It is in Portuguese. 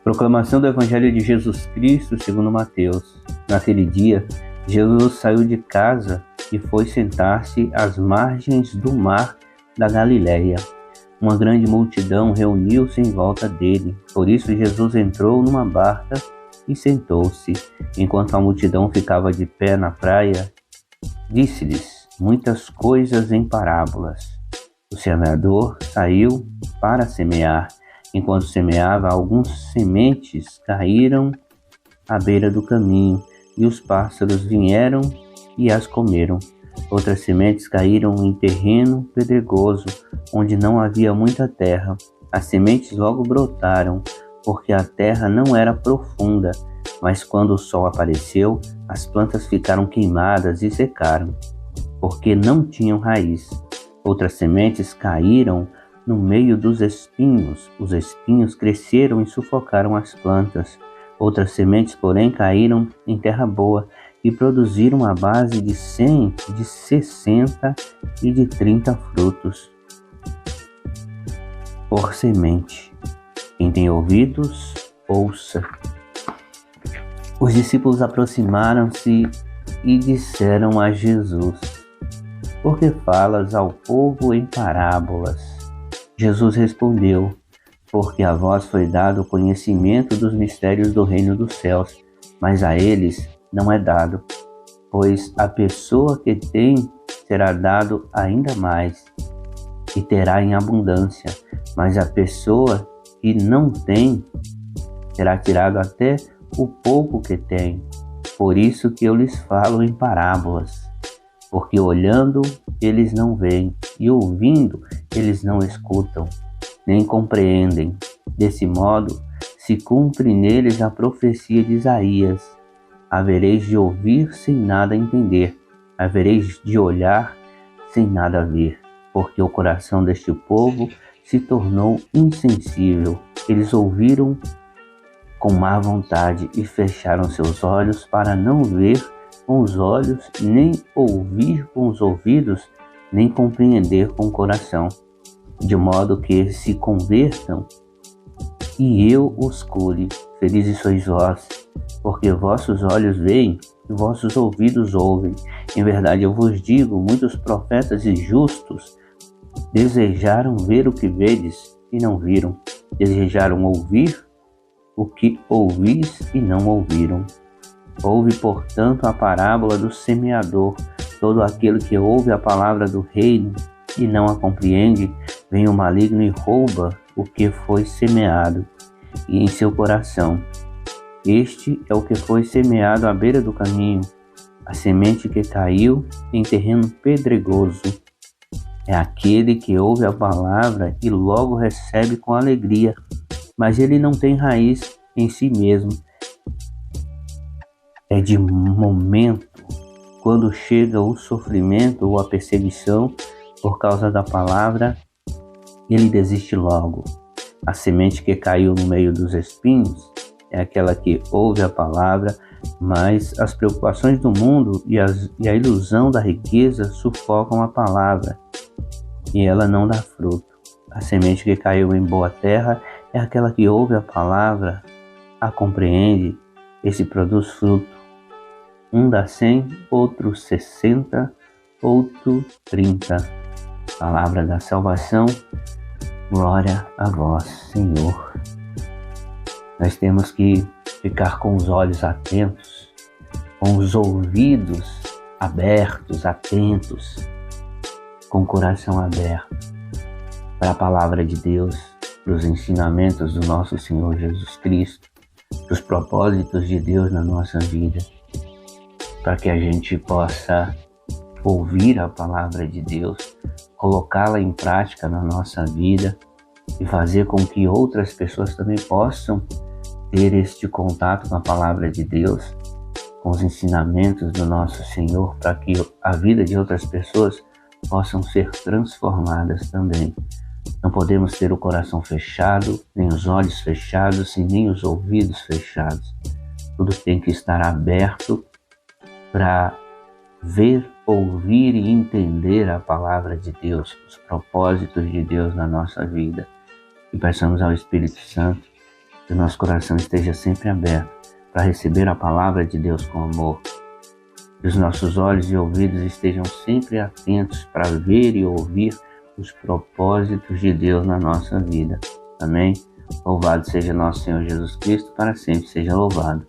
Proclamação do Evangelho de Jesus Cristo segundo Mateus. Naquele dia, Jesus saiu de casa e foi sentar-se às margens do mar da Galileia. Uma grande multidão reuniu-se em volta dele. Por isso Jesus entrou numa barca e sentou-se. Enquanto a multidão ficava de pé na praia, disse-lhes muitas coisas em parábolas. O semeador saiu para semear. Enquanto semeava, algumas sementes caíram à beira do caminho, e os pássaros vieram e as comeram. Outras sementes caíram em terreno pedregoso, onde não havia muita terra. As sementes logo brotaram, porque a terra não era profunda, mas quando o sol apareceu, as plantas ficaram queimadas e secaram, porque não tinham raiz. Outras sementes caíram no meio dos espinhos. Os espinhos cresceram e sufocaram as plantas. Outras sementes, porém, caíram em terra boa e produziram a base de 100, de 60 e de 30 frutos por semente. Quem tem ouvidos, ouça. Os discípulos aproximaram-se e disseram a Jesus: por que falas ao povo em parábolas? Jesus respondeu: porque a vós foi dado o conhecimento dos mistérios do reino dos céus, mas a eles não é dado. Pois a pessoa que tem será dado ainda mais, e terá em abundância, mas a pessoa que não tem será tirado até o pouco que tem. Por isso que eu lhes falo em parábolas, porque olhando eles não veem, e ouvindo eles não escutam, nem compreendem. Desse modo se cumpre neles a profecia de Isaías: havereis de ouvir sem nada entender, havereis de olhar sem nada ver, porque o coração deste povo se tornou insensível. Eles ouviram com má vontade e fecharam seus olhos para não ver com os olhos, nem ouvir com os ouvidos, nem compreender com o coração, de modo que se convertam e eu os cure. Felizes sois vós, porque vossos olhos veem e vossos ouvidos ouvem. Em verdade eu vos digo, muitos profetas e justos desejaram ver o que vedes e não viram, desejaram ouvir o que ouvis e não ouviram. Ouve, portanto, a parábola do semeador. Todo aquele que ouve a palavra do reino e não a compreende, vem o maligno e rouba o que foi semeado e em seu coração. Este é o que foi semeado à beira do caminho, a semente que caiu em terreno pedregoso. É aquele que ouve a palavra e logo recebe com alegria, mas ele não tem raiz em si mesmo. É de momento, quando chega o sofrimento ou a perseguição por causa da palavra, ele desiste logo. A semente que caiu no meio dos espinhos é aquela que ouve a palavra, mas as preocupações do mundo e a ilusão da riqueza sufocam a palavra e ela não dá fruto. A semente que caiu em boa terra é aquela que ouve a palavra, a compreende e se produz fruto. Um dá 100, outro 60, outro 30. Palavra da salvação, glória a vós, Senhor. Nós temos que ficar com os olhos atentos, com os ouvidos abertos, atentos, com o coração aberto para a palavra de Deus, para os ensinamentos do nosso Senhor Jesus Cristo, para os propósitos de Deus na nossa vida, para que a gente possa ouvir a palavra de Deus, colocá-la em prática na nossa vida e fazer com que outras pessoas também possam ter este contato com a palavra de Deus, com os ensinamentos do nosso Senhor, para que a vida de outras pessoas possam ser transformadas também. Não podemos ter o coração fechado, nem os olhos fechados e nem os ouvidos fechados. Tudo tem que estar aberto para ver, ouvir e entender a palavra de Deus, os propósitos de Deus na nossa vida. E peçamos ao Espírito Santo Que o nosso coração esteja sempre aberto para receber a palavra de Deus com amor. Que os nossos olhos e ouvidos estejam sempre atentos para ver e ouvir os propósitos de Deus na nossa vida. Amém? Louvado seja nosso Senhor Jesus Cristo, para sempre seja louvado.